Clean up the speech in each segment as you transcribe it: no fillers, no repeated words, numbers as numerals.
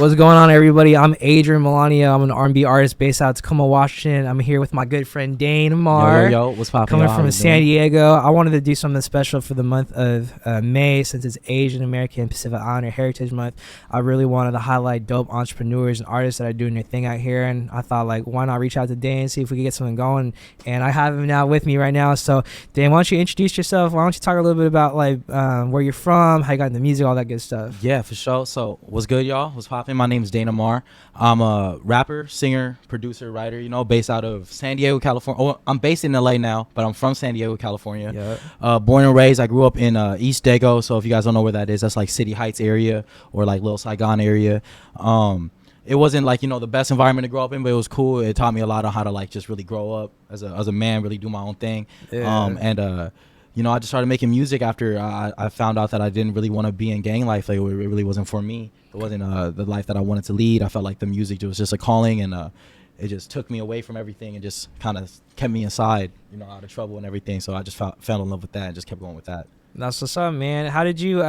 What's going on, everybody? I'm Adrian Milanio. I'm an R&B artist based out of Tacoma, Washington. I'm here with my good friend Dane Amar. Yo, what's poppin'? Coming from San Diego. I wanted to do something special for the month of May, since it's Asian American Pacific Islander Heritage Month. I really wanted to highlight dope entrepreneurs and artists that are doing their thing out here, and I thought, like, why not reach out to Dane and see if we could get something going? And I have him now with me right now. So, Dane, why don't you introduce yourself? Why don't you talk a little bit about like where you're from, how you got into music, all that good stuff? Yeah, for sure. So, what's good, y'all? What's poppin'? My name is Dane Amar. I'm a rapper, singer, producer, writer, based out of San Diego, California. Oh, I'm based in LA now, but I'm from San Diego, California. Yep. Born and raised. I grew up in East Dago. So if you guys don't know where that is, that's like City Heights area or like Little Saigon area. It wasn't like, the best environment to grow up in, but it was cool. It taught me a lot on how to like just really grow up as a man, really do my own thing. Yeah. I just started making music after I found out that I didn't really want to be in gang life. Like, it really wasn't for me. It wasn't the life that I wanted to lead. I felt like the music was just a calling, and it just took me away from everything and just kind of kept me inside, out of trouble and everything. So I just fell in love with that and just kept going with that. That's what's up, man. How did you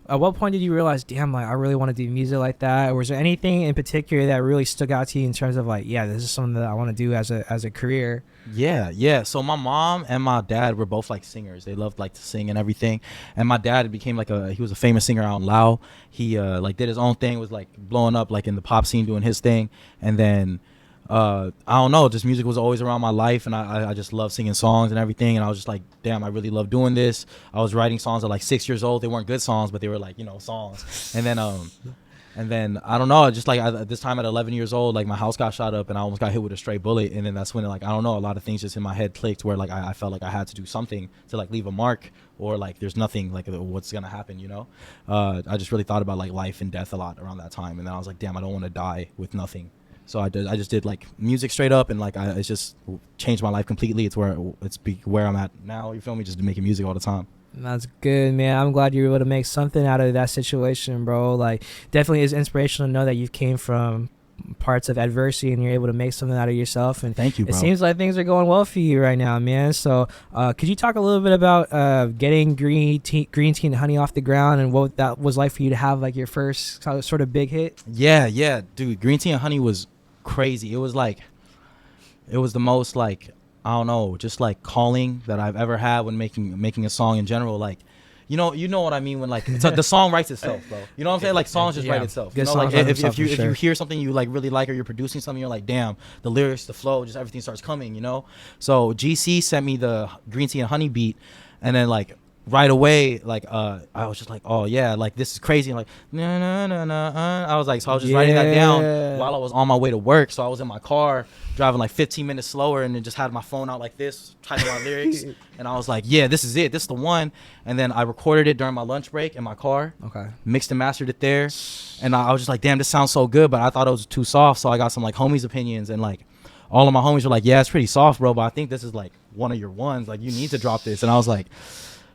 at what point did you realize, damn, like I really want to do music like that? Or was there anything in particular that really stuck out to you in terms of like, yeah, this is something that I want to do as a career? Yeah. So my mom and my dad were both like singers. They loved like to sing and everything. And my dad became like he was a famous singer out in Lao. He like did his own thing, was like blowing up like in the pop scene, doing his thing. And then I don't know, just music was always around my life, and I just love singing songs and everything. And I was just like, damn, I really love doing this. I was writing songs at like 6 years old. They weren't good songs, but they were like, songs. And then I don't know, just like this time at 11 years old, like my house got shot up and I almost got hit with a stray bullet. And then that's when like, I don't know, a lot of things just in my head clicked, where like I felt like I had to do something to like leave a mark, or like there's nothing like what's gonna happen, I just really thought about like life and death a lot around that time. And then I was like, damn, I don't want to die with nothing. So I just did like music straight up, and like it's just changed my life completely. It's where I'm at now. You feel me? Just making music all the time. That's good, man. I'm glad you were able to make something out of that situation, bro. Like, definitely is inspirational to know that you came from parts of adversity and you're able to make something out of yourself. And thank you, bro. It seems like things are going well for you right now, man. So could you talk a little bit about getting green tea and honey off the ground, and what that was like for you to have like your first sort of big hit? Yeah, dude. Green tea and honey was crazy. It was the most like, I don't know, just like calling that I've ever had when making a song in general. Like, you know what I mean when like the song writes itself, bro. You know what I'm saying? Like, songs just write itself. Like if you hear something you like really like, or you're producing something, you're like, damn, the lyrics, the flow, just everything starts coming. So GC sent me the green tea and honey beat, and then like right away, like I was just like, oh yeah, like this is crazy. And like I was just writing that down while I was on my way to work. So I was in my car driving like 15 minutes slower, and then just had my phone out like this, typing my lyrics. And I was like, yeah, this is it, this is the one. And then I recorded it during my lunch break in my car. Okay. Mixed and mastered it there, and I was just like, damn, this sounds so good, but I thought it was too soft. So I got some like homies' opinions, and like all of my homies were like, yeah, it's pretty soft, bro, but I think this is like one of your ones. Like, you need to drop this. And I was like,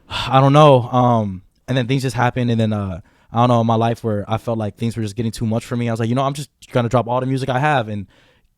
I don't know. And then things just happened, and then I don't know, in my life where I felt like things were just getting too much for me, I was like, I'm just gonna drop all the music I have. And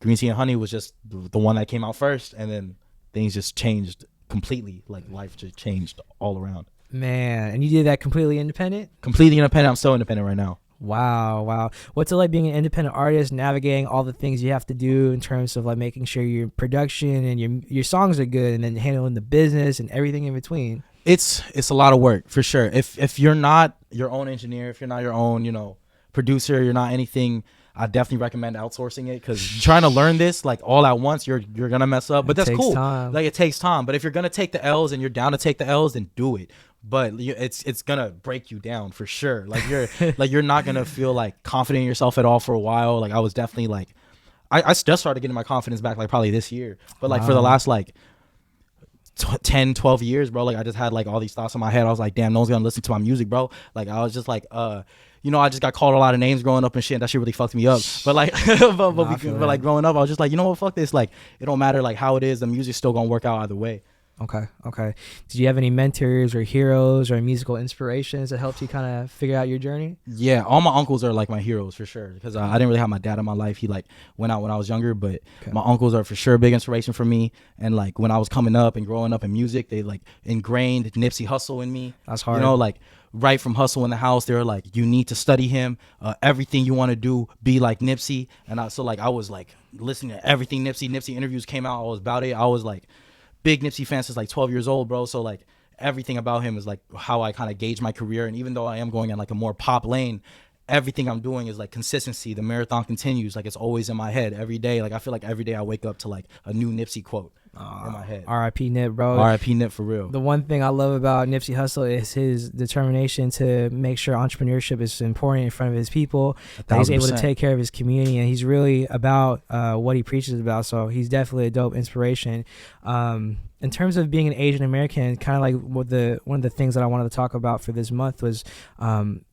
Green Tea and Honey was just the one that came out first, and then things just changed completely. Like, life just changed all around. Man, and you did that completely independent? Completely independent. I'm so independent right now. Wow. What's it like being an independent artist, navigating all the things you have to do in terms of like making sure your production and your songs are good, and then handling the business and everything in between? It's a lot of work, for sure. If you're not your own engineer, if you're not your own, producer, you're not anything, I definitely recommend outsourcing it, because trying to learn this like all at once, you're gonna mess up. But that's cool. Like, it takes time. But if you're gonna take the L's and you're down to take the L's, then do it. But it's gonna break you down, for sure. Like, you're not gonna feel like confident in yourself at all for a while. Like, I was definitely like, I just started getting my confidence back like probably this year. But like, for the last like 10, 12 years, bro, like I just had like all these thoughts in my head. I was like, damn, no one's gonna listen to my music, bro. Like, I was just like, I just got called a lot of names growing up and shit. That shit really fucked me up. But like, but like growing up, I was just like, you know what, fuck this. Like, it don't matter like how it is. The music's still gonna work out either way. Okay. Did you have any mentors or heroes or musical inspirations that helped you kind of figure out your journey? Yeah, all my uncles are like my heroes, for sure, because I didn't really have my dad in my life. He like went out when I was younger, but my uncles are for sure a big inspiration for me. And like, when I was coming up and growing up in music, they like ingrained Nipsey Hussle in me. That's hard. Like right from Hustle in the House. They were like, you need to study him. Everything you want to do, be like Nipsey. And I was like listening to everything Nipsey. Nipsey interviews came out. I was about it. I was like big Nipsey fan since like 12 years old, bro. So like everything about him is like how I kind of gauge my career. And even though I am going in like a more pop lane, everything I'm doing is like consistency. The marathon continues. Like it's always in my head every day. Like I feel like every day I wake up to like a new Nipsey quote in my head. R.I.P. Nip, bro. R.I.P. Nip for real. The one thing I love about Nipsey Hussle is his determination to make sure entrepreneurship is important in front of his people. That he's able to take care of his community, and he's really about what he preaches about. So he's definitely a dope inspiration. In terms of being an Asian American, kind of like one of the things that I wanted to talk about for this month was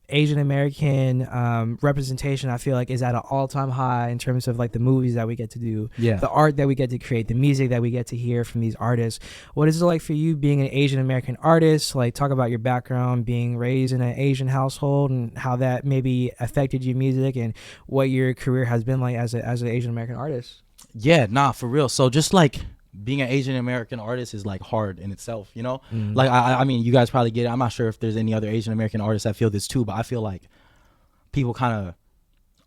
Asian American representation. I feel like is at an all-time high in terms of like the movies that we get to do, the art that we get to create, the music that we get to hear from these artists. What is it like for you being an Asian American artist? Like talk about your background, being raised in an Asian household, and how that maybe affected your music, and what your career has been like as an Asian American artist. Yeah, nah, for real. So just like being an Asian American artist is like hard in itself, you know. Like I mean, you guys probably get it. I'm not sure if there's any other Asian American artists that feel this too, but I feel like people kind of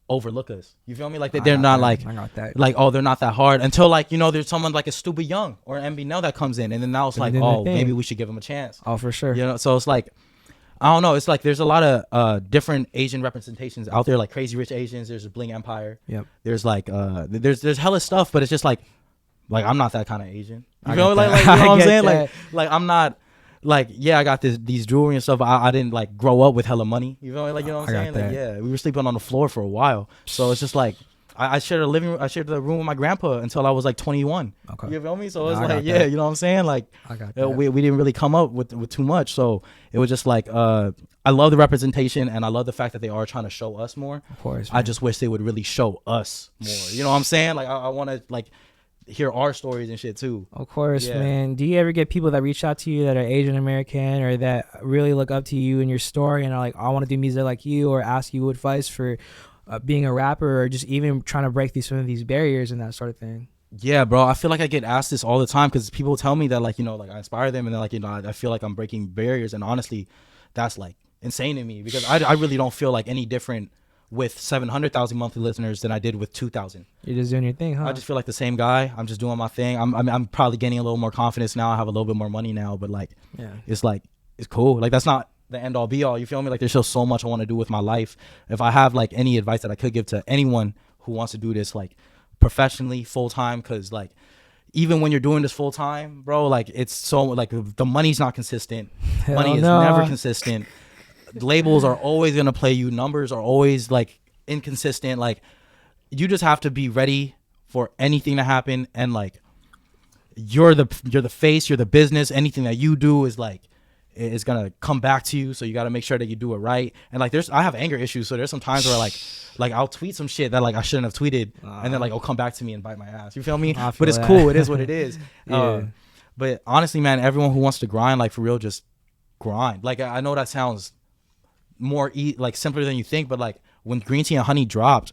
overlook us. You feel me? Like they're not like oh, they're not that hard until like, you know, there's someone like a Stupid Young or an MB Nell that comes in, and then now it's like, oh, maybe we should give them a chance. Oh, for sure. You know, so it's like, I don't know. It's like there's a lot of different Asian representations out there, like Crazy Rich Asians. There's a Bling Empire. Yep. There's like there's hella stuff, but it's just like I'm not that kind of Asian. You know, like you know what I'm saying? Like I'm not like, yeah, I got these jewelry and stuff. But I didn't like grow up with hella money. You know, like, you know what I'm saying? Like, yeah, we were sleeping on the floor for a while. So it's just like I shared a living room. I shared the room with my grandpa until I was like 21. Okay. You feel me? So it's like, yeah, you know what I'm saying? Like we didn't really come up with too much. So it was just like I love the representation, and I love the fact that they are trying to show us more. Of course. Man. I just wish they would really show us more. You know what I'm saying? Like I want to like hear our stories and shit too. Of course, man. Do you ever get people that reach out to you that are Asian American or that really look up to you in your story and are like, I want to do music like you, or ask you advice for being a rapper, or just even trying to break through some of these barriers and that sort of thing? Yeah, bro. I feel like I get asked this all the time because people tell me that, like, you know, like I inspire them, and then like, you know, I feel like I'm breaking barriers, and honestly, that's like insane to me because I really don't feel like any different with 700,000 monthly listeners than I did with 2,000. You're just doing your thing, huh? I just feel like the same guy. I'm just doing my thing. I'm probably getting a little more confidence now. I have a little bit more money now, but like, it's like, it's cool. Like that's not the end all be all. You feel me? Like there's still so much I want to do with my life. If I have like any advice that I could give to anyone who wants to do this like professionally, full time, because like even when you're doing this full time, bro, like it's so like the money's not consistent. Money is never consistent. Labels are always going to play you. Numbers are always like inconsistent. Like you just have to be ready for anything to happen. And like you're the face, you're the business. Anything that you do is like, is going to come back to you. So you got to make sure that you do it right. And like I have anger issues. So there's some times where like I'll tweet some shit that like I shouldn't have tweeted. And then like it'll come back to me and bite my ass. You feel me? But it's cool. It is what it is. But honestly, man, everyone who wants to grind, like for real, just grind. Like I know that sounds more like simpler than you think, but like when Green Tea and Honey dropped,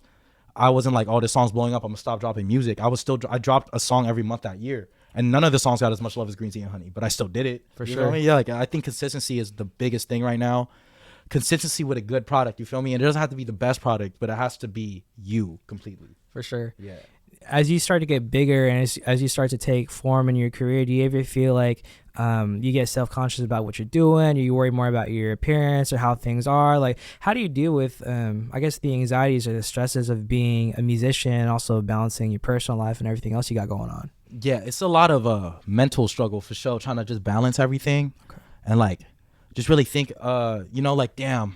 I wasn't like, oh, this song's blowing up, I'm gonna stop dropping music. I dropped a song every month that year, and none of the songs got as much love as Green Tea and Honey, but I still did it. For sure. Feel me? Yeah, like I think consistency is the biggest thing right now. Consistency with a good product, you feel me? And it doesn't have to be the best product, but it has to be you completely. For sure. Yeah. As you start to get bigger and as you start to take form in your career, do you ever feel like you get self-conscious about what you're doing, or you worry more about your appearance or how things are? Like, how do you deal with, I guess, the anxieties or the stresses of being a musician and also balancing your personal life and everything else you got going on? Yeah, it's a lot of mental struggle for sure, trying to just balance everything. Okay. And like just really think, you know, like, damn,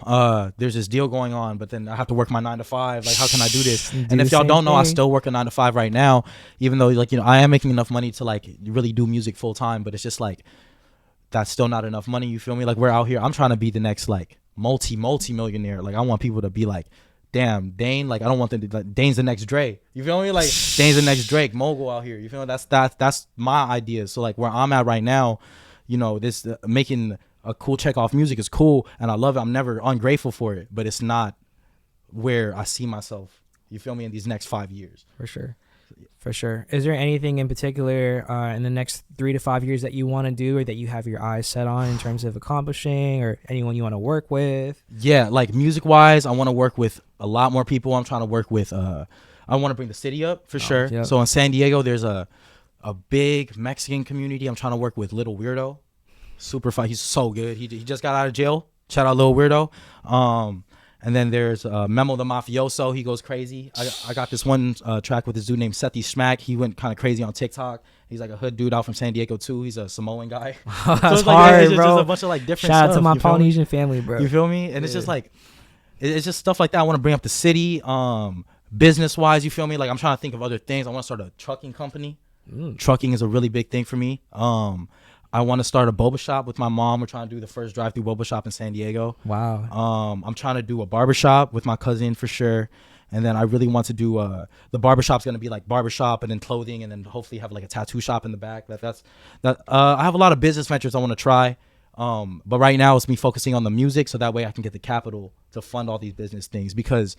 there's this deal going on, but then I have to work my 9 to 5. Like, how can I do this? And if y'all don't know, I still work a 9 to 5 right now, even though, like, you know, I am making enough money to like really do music full time, but it's just like, that's still not enough money. You feel me? Like, we're out here. I'm trying to be the next like multi-millionaire. Like, I want people to be like, damn, Dane, like, I don't want them to, like, Dane's the next Dre. You feel me? Like, Dane's the next Drake, mogul out here. You feel me? That's my idea. So like where I'm at right now, you know, this making a cool check off music is cool, and I love it. I'm never ungrateful for it, but it's not where I see myself, you feel me, in these next 5 years. For sure. For sure. Is there anything in particular in the next 3 to 5 years that you want to do or that you have your eyes set on in terms of accomplishing, or anyone you want to work with? Yeah, like music wise, I want to work with a lot more people. I'm trying to work with I want to bring the city up for sure. Yep. So in San Diego, there's a big Mexican community. I'm trying to work with Little Weirdo. Super fun. He's so good. He just got out of jail. Shout out Little Weirdo. And then there's Memo the Mafioso. He goes crazy. I got this one track with this dude named Sethi Smack. He went kind of crazy on TikTok. He's like a hood dude out from San Diego too. He's a Samoan guy. That's so it's hard, it's bro. just a bunch of like different Shout stuff. out to my You feel me? Polynesian family, bro. You feel me? And it's just like, it's just stuff like that. I want to bring up the city, business wise. You feel me? Like I'm trying to think of other things. I want to start a trucking company. Trucking is a really big thing for me. I want to start a boba shop with my mom. We're trying to do the first drive-through boba shop in San Diego. Wow. I'm trying to do a barbershop with my cousin for sure. And then I really want to do the barbershop's going to be like barbershop and then clothing, and then hopefully have like a tattoo shop in the back. I have a lot of business ventures I want to try. But right now it's me focusing on the music, so that way I can get the capital to fund all these business things, because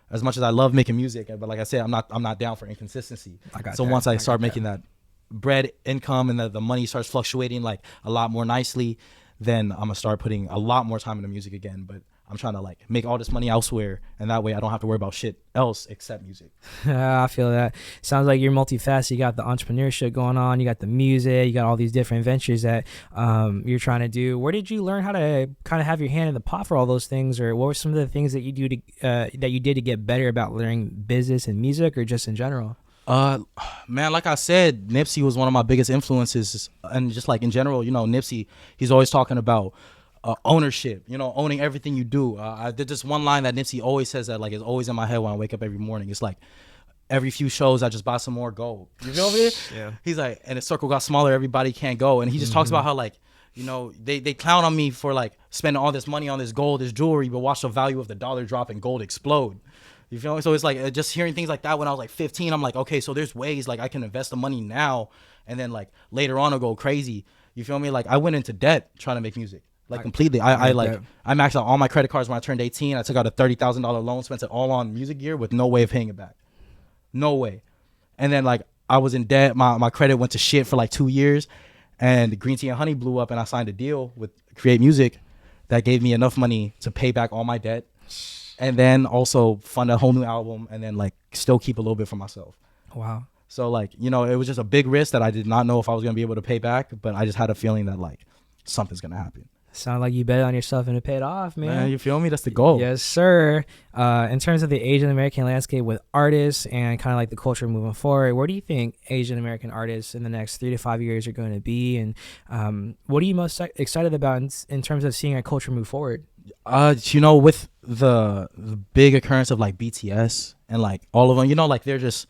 as much as I love making music, but like I said, I'm not down for inconsistency. So once I start making that bread income and the money starts fluctuating like a lot more nicely, then I'm gonna start putting a lot more time into music again. But I'm trying to like make all this money elsewhere, and that way I don't have to worry about shit else except music. I feel that. Sounds like you're multifaceted. You got the entrepreneurship going on, you got the music, you got all these different ventures that you're trying to do. Where did you learn how to kind of have your hand in the pot for all those things, or what were some of the things that you do to that you did to get better about learning business and music, or just in general? Man, like I said, Nipsey was one of my biggest influences, and just like in general, you know, Nipsey, he's always talking about ownership, you know, owning everything you do. I did this one line that Nipsey always says that like is always in my head when I wake up every morning. It's like, every few shows I just buy some more gold. You feel me? Yeah. He's like, and the circle got smaller, everybody can't go. And he just talks about how like, you know, they clown on me for like spending all this money on this gold, this jewelry, but watch the value of the dollar drop and gold explode. You feel me? So it's like just hearing things like that when I was like 15, I'm like, okay, so there's ways like I can invest the money now, and then like later on I'll go crazy. You feel me? Like I went into debt trying to make music. Like completely. I maxed out all my credit cards when I turned 18. I took out a $30,000 loan, spent it all on music gear with no way of paying it back. No way. And then like I was in debt. My credit went to shit for like 2 years, and Green Tea and Honey blew up, and I signed a deal with Create Music that gave me enough money to pay back all my debt, and then also fund a whole new album, and then like still keep a little bit for myself. Wow. So like, you know, it was just a big risk that I did not know if I was going to be able to pay back, but I just had a feeling that like something's going to happen. Sound like you bet on yourself and it paid off, man. You feel me? That's the goal. Yes, sir. In terms of the Asian American landscape with artists and kind of like the culture moving forward, where do you think Asian American artists in the next 3 to 5 years are going to be? And what are you most excited about in terms of seeing our culture move forward? You know, with the big occurrence of like BTS and like all of them, you know, like there's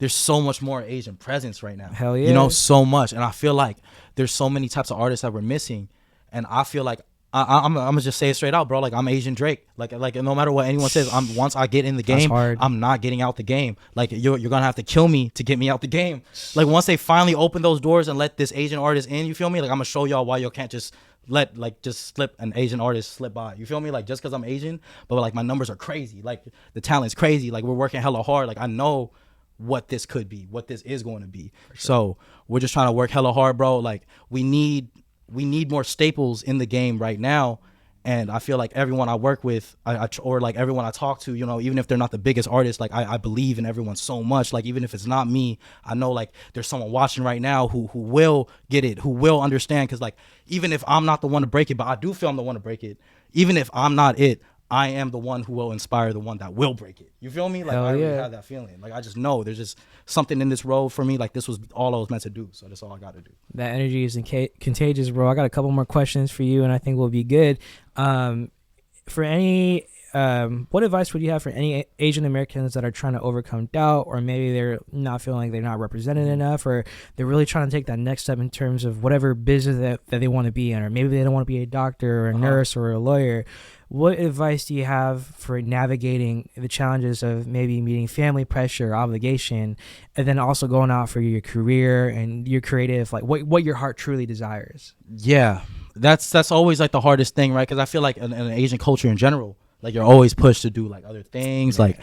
so much more Asian presence right now. Hell yeah. You know, so much. And I feel like there's so many types of artists that we're missing. And I feel like I'm gonna just say it straight out, bro. Like I'm Asian Drake. Like no matter what anyone says, once I get in the game, I'm not getting out the game. Like you're gonna have to kill me to get me out the game. Like once they finally open those doors and let this Asian artist in, you feel me? Like I'm gonna show y'all why y'all can't just let just slip an Asian artist slip by. You feel me? Like just because I'm Asian, but like my numbers are crazy. Like the talent's crazy. Like we're working hella hard. Like I know what this could be, what this is going to be. Sure. So we're just trying to work hella hard, bro. Like we need more staples in the game right now, and I feel like everyone I work with, or like everyone I talk to, you know, even if they're not the biggest artist, like I believe in everyone so much. Like even if it's not me, I know like there's someone watching right now who will get it, who will understand. Because like even if I'm not the one to break it, but I do feel I'm the one to break it. Even if I'm not it, I am the one who will inspire the one that will break it. You feel me? Like I really have that feeling. Like I just know there's just something in this road for me. Like this was all I was meant to do. So that's all I got to do. That energy is contagious, bro. I got a couple more questions for you, and I think we'll be good. For any, what advice would you have for any Asian Americans that are trying to overcome doubt, or maybe they're not feeling like they're not represented enough, or they're really trying to take that next step in terms of whatever business that they want to be in, or maybe they don't want to be a doctor or a nurse or a lawyer? What advice do you have for navigating the challenges of maybe meeting family pressure, obligation, and then also going out for your career and your creative, like what your heart truly desires? Yeah, that's always like the hardest thing, right? Because I feel like in Asian culture in general, like you're always pushed to do like other things, like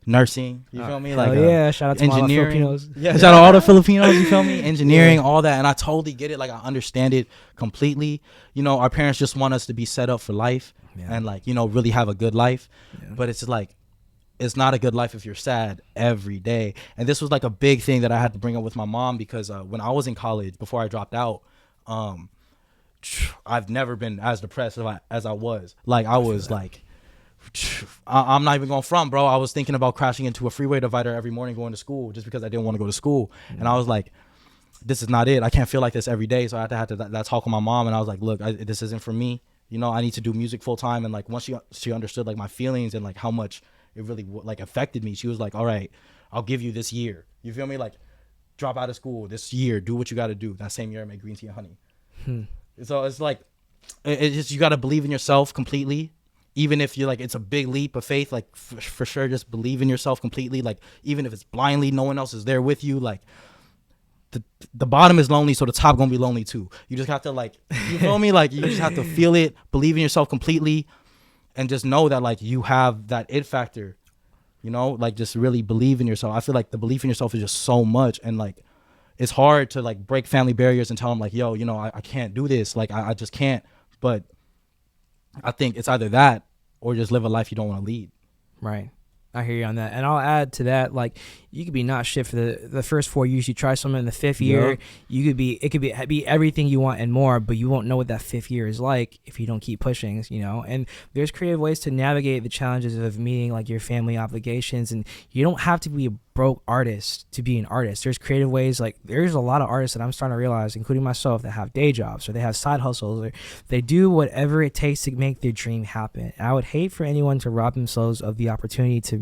nursing. You feel me? Like yeah, shout out to all the engineering. Filipinos. Yeah, shout out all the Filipinos. You feel me? Engineering, all that, and I totally get it. Like I understand it completely. You know, our parents just want us to be set up for life and like really have a good life. But it's like, it's not a good life if you're sad every day. And this was like a big thing that I had to bring up with my mom because when I was in college, before I dropped out, I've never been as depressed as I was. Like I was like, I'm not even going front, bro. I was thinking about crashing into a freeway divider every morning going to school just because I didn't want to go to school. And I was like, this is not it. I can't feel like this every day. So I had to that talk with my mom, and I was like, look, this isn't for me. You know, I need to do music full time. And like once she understood like my feelings and like how much it really like affected me, she was like, all right, I'll give you this year. You feel me? Like drop out of school this year, do what you got to do. That same year I made Green Tea and Honey. So it's like, it's just, you got to believe in yourself completely. Even if you're like, it's a big leap of faith, like for sure, just believe in yourself completely. Like even if it's blindly, no one else is there with you. Like the bottom is lonely, so the top gonna be lonely too. You just have to like, you feel me? Like you just have to feel it, believe in yourself completely, and just know that like you have that it factor. You know, like just really believe in yourself. I feel like the belief in yourself is just so much, and like it's hard to like break family barriers and tell them like, yo, you know, I can't do this. Like I just can't. But I think it's either that or just live a life you don't want to lead. Right. I hear you on that. And I'll add to that, like, you could be not shit for the first 4 years. You try something in the fifth year, you could be, it could be everything you want and more, but you won't know what that fifth year is like if you don't keep pushing, you know? And there's creative ways to navigate the challenges of meeting like your family obligations. And you don't have to be a broke artist to be an artist. There's creative ways. Like there's a lot of artists that I'm starting to realize, including myself, that have day jobs or they have side hustles or they do whatever it takes to make their dream happen. I would hate for anyone to rob themselves of the opportunity to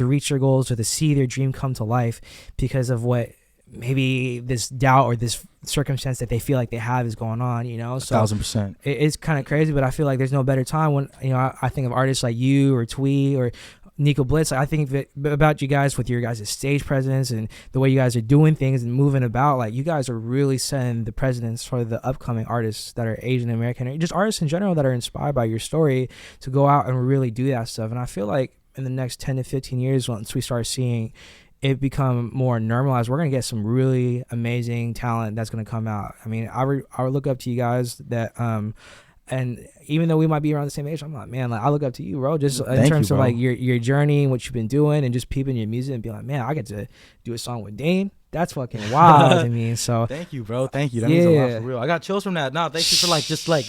reach their goals or to see their dream come to life because of what maybe this doubt or this circumstance that they feel like they have is going on, you know? So 1,000%. It's kind of crazy, but I feel like there's no better time when, you know, I think of artists like you or Twee or Nico Blitz. I think about you guys with your guys' stage presence and the way you guys are doing things and moving about. Like you guys are really setting the precedence for the upcoming artists that are Asian American or just artists in general that are inspired by your story to go out and really do that stuff. And I feel like in the next 10 to 15 years, once we start seeing it become more normalized, we're going to get some really amazing talent that's going to come out. I mean, I would look up to you guys that, and even though we might be around the same age, I'm like, man, like I look up to you, bro. Just in terms of like your journey and what you've been doing, and just peeping your music and be like, man, I get to do a song with Dane. That's fucking wild to me. So thank you, bro. Thank you. That means a lot for real. I got chills from that. No, thank you for like just like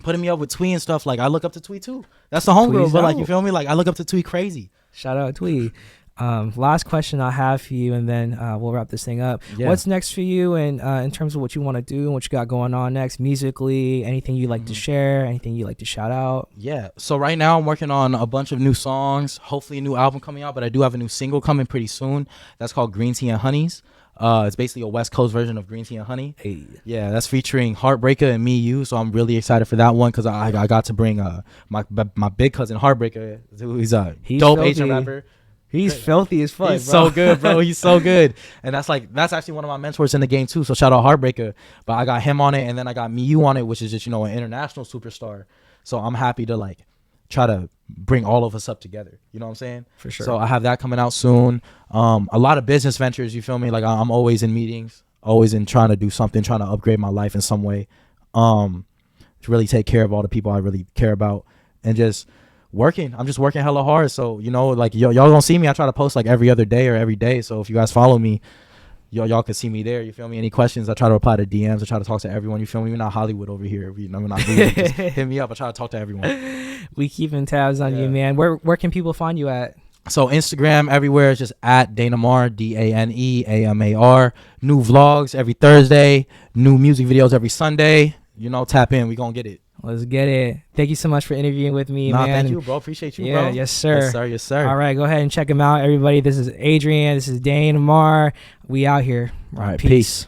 putting me up with Twee and stuff. Like I look up to Twee too. That's the homegirl, but like you feel me? Like I look up to Twee crazy. Shout out Twee. Last question I have for you, and then we'll wrap this thing up. Yeah. What's next for you, and in terms of what you want to do and what you got going on next musically? Anything you like to share? Anything you like to shout out? Yeah. So right now I'm working on a bunch of new songs. Hopefully a new album coming out, but I do have a new single coming pretty soon. That's called Green Tea and Honeys. It's basically a West Coast version of Green Tea and Honey. Hey. Yeah, that's featuring Heartbreaker and Me You. So I'm really excited for that one because I got to bring my big cousin Heartbreaker, who's a dope Asian rapper. He's filthy as fuck. He's so good, bro. He's so good. And that's actually one of my mentors in the game too. So shout out Heartbreaker. But I got him on it, and then I got Me You on it, which is just, you know, an international superstar. So I'm happy to like try to bring all of us up together. You know what I'm saying? For sure. So I have that coming out soon. A lot of business ventures, you feel me? Like I'm always in meetings, always in trying to do something, trying to upgrade my life in some way. To really take care of all the people I really care about, and just working. I'm just working hella hard. So, you know, like y'all gonna see me. I try to post like every other day or every day. So if you guys follow me, y'all can see me there. You feel me? Any questions, I try to reply to DMs. I try to talk to everyone. You feel me? We're not Hollywood over here. We're not just hit me up. I try to talk to everyone. We keeping tabs on you, man. Where can people find you at? So Instagram, everywhere is just at Dane Amar, DaneAmar. New vlogs every Thursday. New music videos every Sunday. You know, tap in. We gonna get it. Let's get it. Thank you so much for interviewing with me, man. Thank you, bro. Appreciate you, bro. Yes, sir. Yes, sir. Yes, sir. All right, go ahead and check him out, everybody. This is Adrian. This is Dane Amar. We out here. All right, peace.